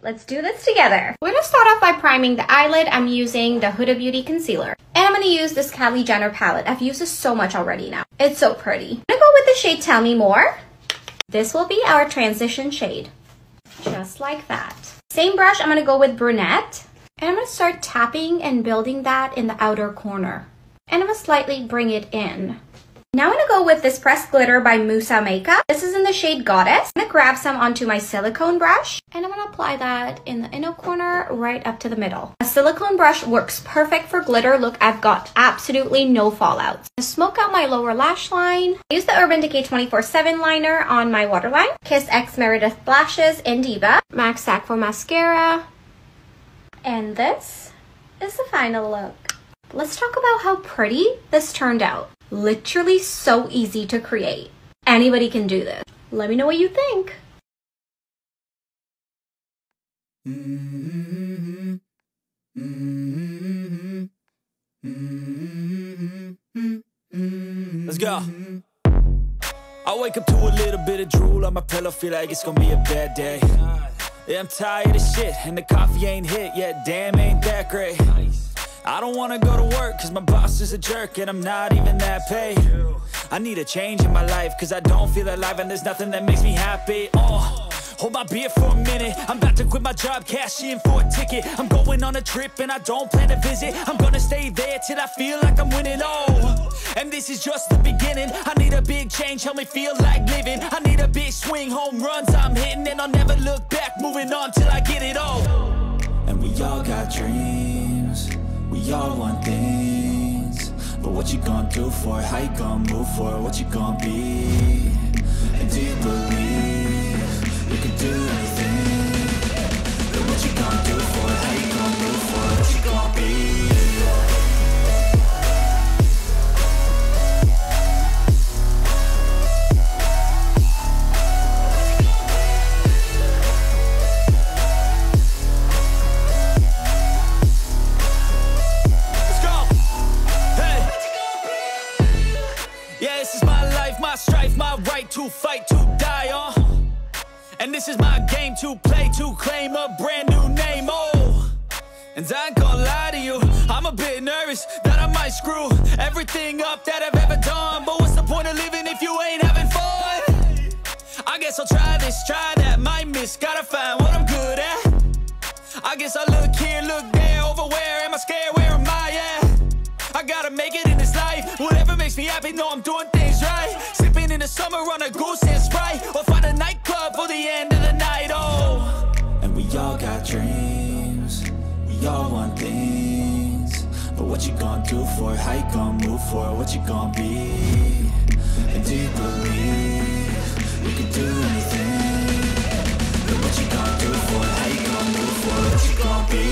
let's do this together. We're gonna start off by priming the eyelid. I'm using the Huda Beauty concealer. And I'm gonna use this Kylie Jenner palette. I've used this so much already now. It's so pretty. I'm gonna go with the shade Tell Me More. This will be our transition shade. Just like that. Same brush, I'm gonna go with Brunette. And I'm gonna start tapping and building that in the outer corner. And I'm gonna slightly bring it in. Now I'm gonna go with this pressed glitter by Musa Makeup. This is in the shade Goddess. I'm gonna grab some onto my silicone brush and I'm gonna apply that in the inner corner right up to the middle. A silicone brush works perfect for glitter. Look, I've got absolutely no fallouts. To smoke out my lower lash line, I use the Urban Decay 24/7 liner on my waterline. Kiss X Meredith Lashes in Diva. MACSTAck for mascara. And this is the final look. Let's talk about how pretty this turned out. Literally so easy to create. Anybody can do this. Let me know what you think. Let's go. I wake up to a little bit of drool on my pillow, feel like it's gonna be a bad day. Yeah, I'm tired of shit, and the coffee ain't hit yet, damn, ain't that great. I don't wanna go to work, cause my boss is a jerk, and I'm not even that paid. I need a change in my life, cause I don't feel alive, and there's nothing that makes me happy. Hold my beer for a minute, I'm about to quit my job, cash in for a ticket. I'm going on a trip, and I don't plan to visit. I'm gonna stay there till I feel like I'm winning, and this is just the beginning. I need a big change, help me feel like living. I need a big swing, home runs I'm hitting, and I'll never look back, moving on till I get it all. And we all got dreams, we all want things, but what you gonna do for it? How you gonna move for it? What you gonna be? And do you believe you can do anything? But what you gonna do for it? How you gonna move for it? What you gonna be? Strife, my right to fight, to die on. And this is my game to play, to claim a brand new name, And I ain't gonna lie to you, I'm a bit nervous that I might screw everything up that I've ever done. But what's the point of living if you ain't having fun? I guess I'll try this, try that, might miss, gotta find what I'm good at. I guess I look here, look there, over where am I scared, where am I at? I gotta make it in this life, whatever makes me happy, know I'm doing things right. Sipping in the summer on a goose and Sprite, or find a nightclub for the end of the night, And we all got dreams, we all want things, but what you gonna do for it? How you gonna move for it? What you gonna be? And do you believe you can do anything? But what you gonna do for it? How you gonna move for it? What you gonna be?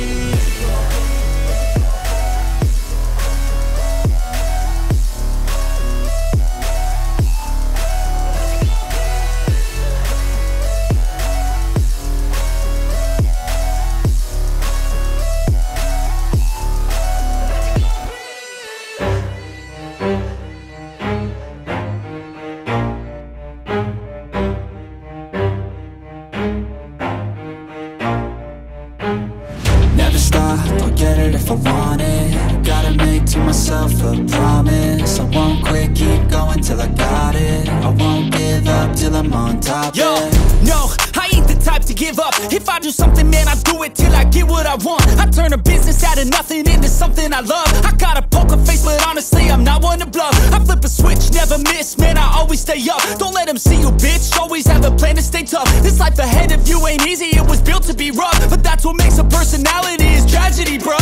If I want it, gotta make to myself a promise. I won't quit, keep going till I got it. I won't give up till I'm on top. Yo, no, I ain't the type to give up. If I do something, man, I do it till I get what I want. I turn a business out of nothing into something I love. I got a poker face, but honestly, I'm not one to bluff. I flip a switch, never miss, man, I always stay up. Don't let them see you, bitch, always have a plan to stay tough. This life ahead of you ain't easy, it was built to be rough. But that's what makes a personality, is tragedy, bruh.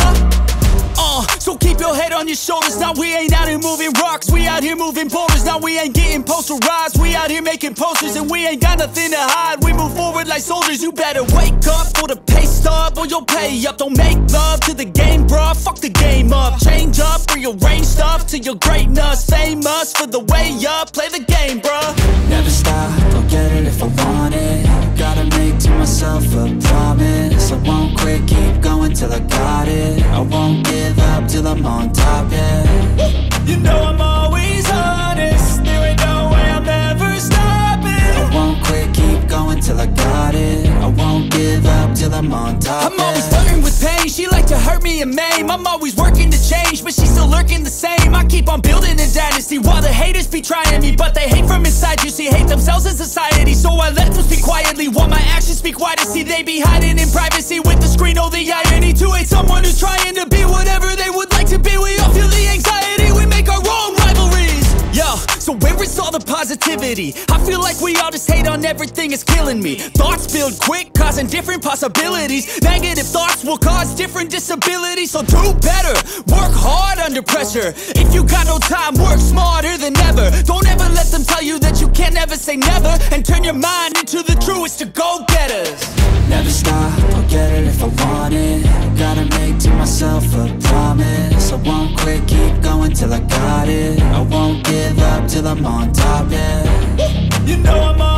So keep your head on your shoulders. Now we ain't out here moving rocks, we out here moving boulders. Now we ain't getting posterized, we out here making posters. And we ain't got nothing to hide, we move forward like soldiers. You better wake up for the pay stub, or you'll pay up. Don't make love to the game, bruh, fuck the game up. Change up, rearrange stuff to your greatness. Famous for the way up, play the game, bruh. Never stop, I'll get it if I want it. Gotta make to myself a promise. I won't quit, keep going till I got it. I won't give up till I'm on top, yeah. You know I'm always honest, there ain't no way I'm ever stopping. I won't quit, keep going till I got it. I won't give up till I'm I'm on top. I'm always flirting with pain, she like to hurt me and maim. I'm always working to change, but she's still lurking the same. I keep on building a dynasty while the haters be trying me, but they hate from inside. You see, hate themselves in society, so I let them speak quietly while my actions speak wider. See, they be hiding in privacy with the screen. Oh, the irony to hate someone who's trying to be whatever they would like to be. We all feel the anxiety, we make our own rivalries. Yo, so where is all the positivity? I feel like we all just hate on everything, it's killing me. Thoughts build quick, causing different possibilities. Negative thoughts will cause different disabilities. So do better, work hard under pressure. If you got no time, work smarter than ever. Don't ever let them tell you that you can't never say never. And turn your mind into the truest of go-getters. Never stop, I'll get it if I want it. Gotta make to myself a promise. I won't quit, keep going till I got it. I won't give up till I'm on top, yeah. You know I'm on